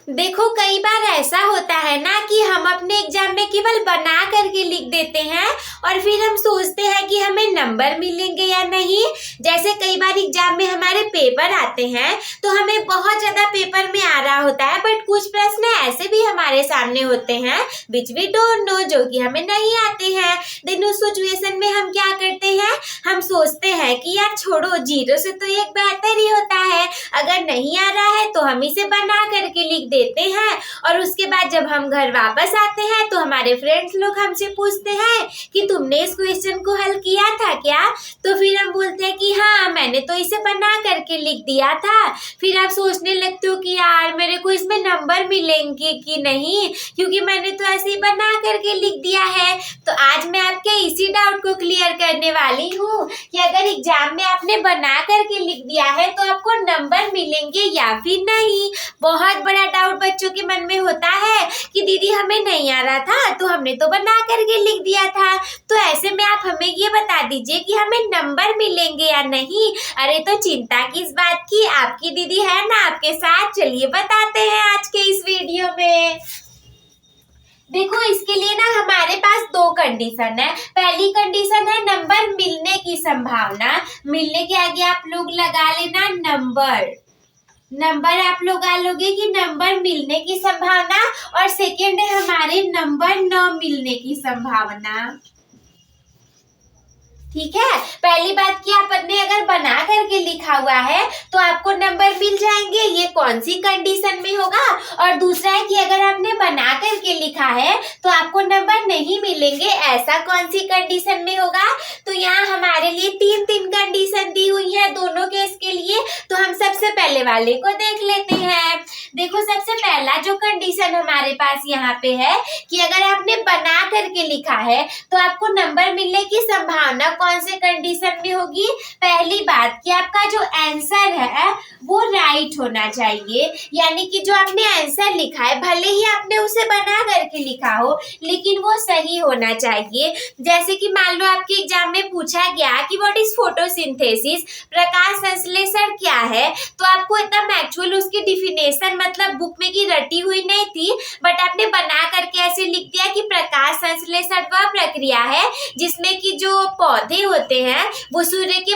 देखो कई बार ऐसा होता है ना कि हम अपने एग्जाम में केवल बना करके लिख देते हैं और फिर हम सोचते हैं कि हमें नंबर मिलेंगे या नहीं। जैसे कई बार एग्जाम में हमारे पेपर आते हैं तो हमें बहुत ज्यादा पेपर में आ रहा होता है, बट कुछ प्रश्न ऐसे भी हमारे सामने होते हैं विच वी डोंट नो, जो कि हमें नहीं आते हैं। देन उस सिचुएशन में हम क्या करते हैं, हम सोचते हैं कि यार छोड़ो, जीरो से तो एक बेहतर ही होता है, अगर नहीं आ रहा है तो हम इसे बना करके लिख देते हैं। और उसके बाद जब हम घर वापस आते हैं तो हमारे फ्रेंड्स लोग हमसे पूछते हैं कि तुमने इस क्वेश्चन को हल किया था क्या, तो फिर हम बोलते हैं कि हाँ मैंने तो इसे बना करके लिख दिया था। फिर आप सोचने लगते हो कि यार मेरे को इसमें नंबर मिलेंगे कि नहीं, क्योंकि मैंने तो ऐसे ही बना करके लिख दिया है। तो आज मैं आपके इसी डाउट को क्लियर करने वाली हूँ कि अगर एग्जाम में आपने बना करके लिख दिया है तो आपको नंबर मिलेंगे या फिर नहीं। बहुत बड़ा डाउट बच्चों के मन में होता है कि दीदी हमें नहीं आ रहा था तो हमने तो बना करके लिख दिया था, तो ऐसे में आप हमें ये बता दीजिए कि हमें नंबर मिलेंगे या नहीं। अरे तो चिंता किस बात की, आपकी दीदी है ना आपके साथ, चलिए बताते हैं आज के इस वीडियो में। देखो इसके लिए ना हमारे पास दो कंडीशन है। पहली कंडीशन है नंबर मिलने की संभावना, मिलने के आगे आप लोग लगा लेना नंबर, नंबर आप लोग आ लोगे कि नंबर मिलने की संभावना। और सेकेंड है हमारे नंबर न मिलने की संभावना। ठीक है, पहली बात कि आपने अगर बना करके लिखा हुआ है तो आपको नंबर मिल जाएंगे, ये कौन सी कंडीशन में होगा। और दूसरा है कि अगर आपने बना करके लिखा है तो आपको नंबर नहीं मिलेंगे, ऐसा कौन सी कंडीशन में होगा। तो यहाँ हमारे लिए तीन कंडीशन दी हुई है दोनों केस के लिए। तो हम सबसे पहले वाले को देख लेते हैं। देखो सबसे पहला जो कंडीशन हमारे पास यहाँ पे है कि अगर आपने बना करके लिखा है तो आपको नंबर मिलने की संभावना कौन से कंडीशन में होगी। पहली बात कि आपका जो आंसर है वो राइट होना चाहिए, यानी कि जो आपने आंसर लिखा है भले ही आपने उसे बना करके लिखा हो लेकिन वो सही होना चाहिए। जैसे कि मान लो आपके एग्जाम में पूछा गया कि व्हाट इज फोटोसिंथेसिस, प्रकाश संश्लेषण क्या है, तो आपको एकदम एक्चुअल उसकी डिफिनेशन मतलब बुक में की रटी हुई नहीं थी, बट आपने बना करके ऐसे लिख दिया कि प्रकाश संश्लेषण वह प्रक्रिया है जिसमें कि जो पौधे होते हैं वो सूर्य के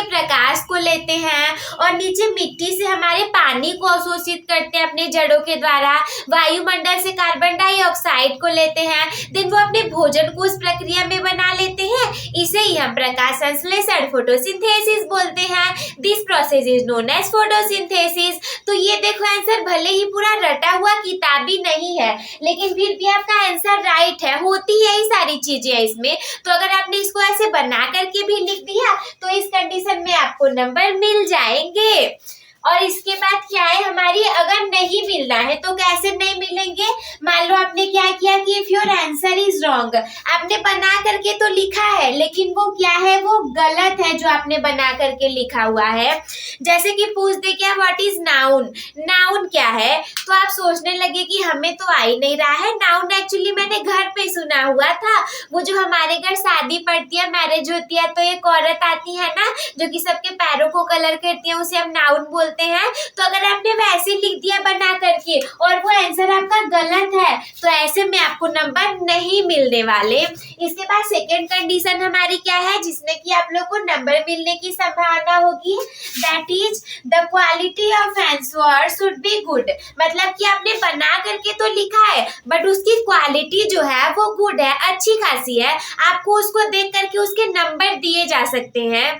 प्रकाश को लेते हैं और नीचे मिट्टी से हमारे पानी को अवशोषित करते हैं अपने जड़ों के द्वारा, वायुमंडल से कार्बन डाइऑक्साइड को लेते हैं, देन वो अपने भोजन को उस प्रक्रिया में बना लेते हैं, इसे ही हम प्रकाश संश्लेषण फोटोसिंथेसिस बोलते हैं। This process is known as photosynthesis. तो ये देखो आंसर भले ही पूरा रटा हुआ किताबी नहीं है लेकिन फिर भी आपका आंसर राइट है, होती है ही सारी चीजें इसमें। तो अगर आपने इसको ऐसे बना करके भी लिख दिया तो इस कंडीशन में आपको नंबर मिल जाएंगे। और इसके बाद क्या है हमारी, अगर नहीं मिलना है तो कैसे नहीं मिलेंगे। मान लो आपने क्या किया कि if your answer is wrong, आपने बना करके तो लिखा है लेकिन वो क्या है, वो गलत है जो आपने बना करके लिखा हुआ है। जैसे कि पूछ दे क्या व्हाट इज नाउन, नाउन क्या है, तो आप सोचने लगे कि हमें तो आ ही नहीं रहा है। नाउन एक्चुअली मैंने घर पे सुना हुआ था, वो जो हमारे घर शादी पड़ती है, मैरिज होती है तो एक औरत आती है ना जो कि सबके पैरों को कलर करती है, उसे हम नाउन बोलते हैं। तो अगर आपने वैसे लिख दिया बना करके और वो आंसर आपका गलत है तो ऐसे में आपको नंबर नहीं मिलने वाले। इसके बाद सेकंड कंडीशन हमारी क्या है जिसमें कि आप लोग को नंबर मिलने की संभावना होगी, that is the quality of answer should be good. मतलब कि आपने बना करके तो लिखा है बट उसकी क्वालिटी जो है वो गुड है, अच्छी खासी है, आपको उसको देख करके उसके नंबर दिए जा सकते हैं।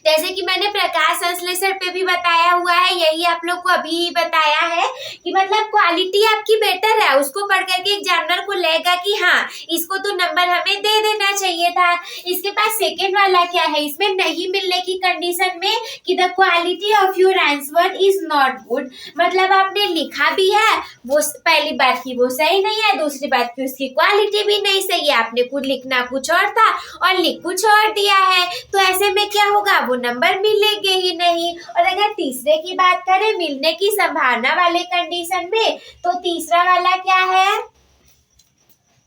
जैसे कि मैंने प्रकाश संश्लेषण पे भी बताया हुआ है, यही आप लोग को अभी बताया है कि मतलब क्वालिटी आपकी बेटर है, उसको पढ़ करके एग्जामिनर को लगेगा कि हाँ इसको तो नंबर हमें दे देना चाहिए था। इसके बाद सेकेंड वाला क्या है, इसमें नहीं मिलने की कंडीशन में कि the quality of your answer is not good, मतलब आपने लिखा भी है वो पहली बात की वो सही नहीं है, दूसरी बात की उसकी क्वालिटी भी नहीं सही है, आपने कुछ लिखना कुछ और था और लिख कुछ और दिया है, तो ऐसे में क्या होगा, वो नंबर मिलेंगे ही नहीं। और अगर तीसरे की बात करें मिलने की संभावना वाले कंडीशन में, तो तीसरा वाला क्या है,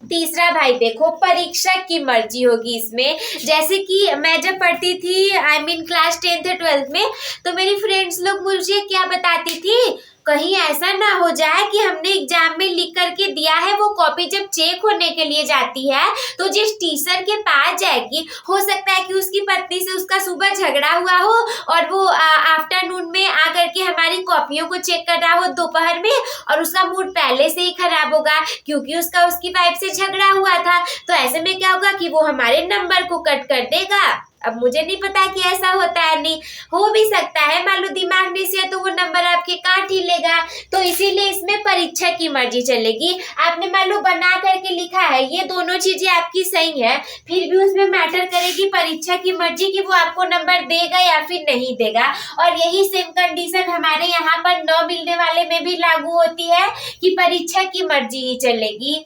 तीसरा भाई देखो, परीक्षक की मर्जी होगी इसमें। जैसे कि मैं जब पढ़ती थी, क्लास 10th या 12th में, तो मेरी फ्रेंड्स लोग मुझे क्या बताती थी, कहीं ऐसा ना हो जाए कि हमने एग्जाम में लिख करके दिया है, वो कॉपी जब चेक होने के लिए जाती है तो जिस टीचर के पास जाएगी, हो सकता है कि उसकी पत्नी से उसका सुबह झगड़ा हुआ हो और वो आफ्टरनून में आकर के हमारी कॉपियों को चेक कर रहा हो दोपहर में, और उसका मूड पहले से ही खराब होगा क्योंकि उसकी वाइफ से झगड़ा हुआ था। तो ऐसे में क्या होगा कि वो हमारे नंबर को कट कर देगा। अब मुझे नहीं पता कि ऐसा होता है, नहीं हो भी सकता है, मान लो दिमाग नहीं से है तो वो नंबर आपके काट ही लेगा। तो इसीलिए इसमें परीक्षा की मर्जी चलेगी। आपने मान लो बना करके लिखा है, ये दोनों चीजें आपकी सही है, फिर भी उसमें मैटर करेगी परीक्षा की मर्जी कि वो आपको नंबर देगा या फिर नहीं देगा। और यही सेम कंडीशन हमारे यहाँ पर 9 मिलने वाले में भी लागू होती है कि परीक्षा की मर्जी ही चलेगी।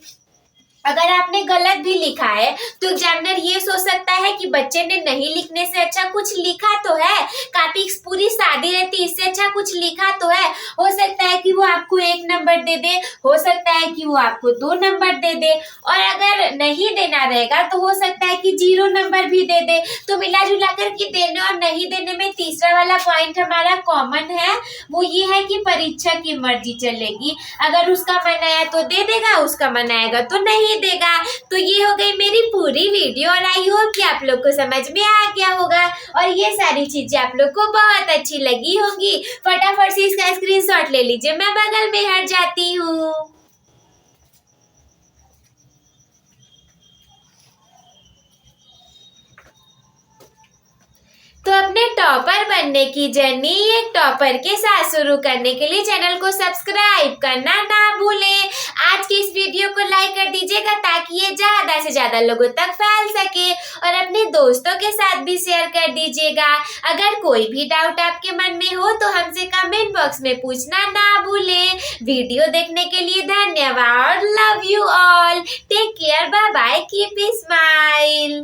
अगर आपने गलत भी लिखा है तो एग्जामिनर ये सोच सकता है कि बच्चे ने नहीं लिखने से अच्छा कुछ लिखा तो है, काफी पूरी सादी रहती, इससे अच्छा कुछ लिखा तो है। हो सकता है कि वो आपको 1 नंबर दे दे, हो सकता है कि वो आपको 2 नंबर दे दे, और अगर नहीं देना रहेगा तो हो सकता है कि 0 नंबर भी दे दे। तो मिला जुला कर के देने और नहीं देने में तीसरा वाला पॉइंट हमारा कॉमन है, वो ये है कि परीक्षा की मर्जी चलेगी। अगर उसका मन आया तो दे देगा, उसका मन आएगा तो नहीं देगा। तो ये हो गई मेरी पूरी वीडियो, और आई होप कि आप लोग को समझ में आ गया होगा और ये सारी चीजें आप लोग को बहुत अच्छी लगी होंगी। फटाफट से इसका स्क्रीनशॉट ले लीजिए, मैं बगल में हट जाती हूँ। तो अपने टॉपर बनने की जर्नी एक टॉपर के साथ शुरू करने के लिए चैनल को सब्सक्राइब करना ना भूलें। आज की इस वीडियो को लाइक कर दीजिएगा ताकि ये ज्यादा से ज्यादा लोगों तक फैल सके, और अपने दोस्तों के साथ भी शेयर कर दीजिएगा। अगर कोई भी डाउट आपके मन में हो तो हमसे कमेंट बॉक्स में पूछना ना भूलें। वीडियो देखने के लिए धन्यवाद। Love you all, take care, bye bye, keep smile.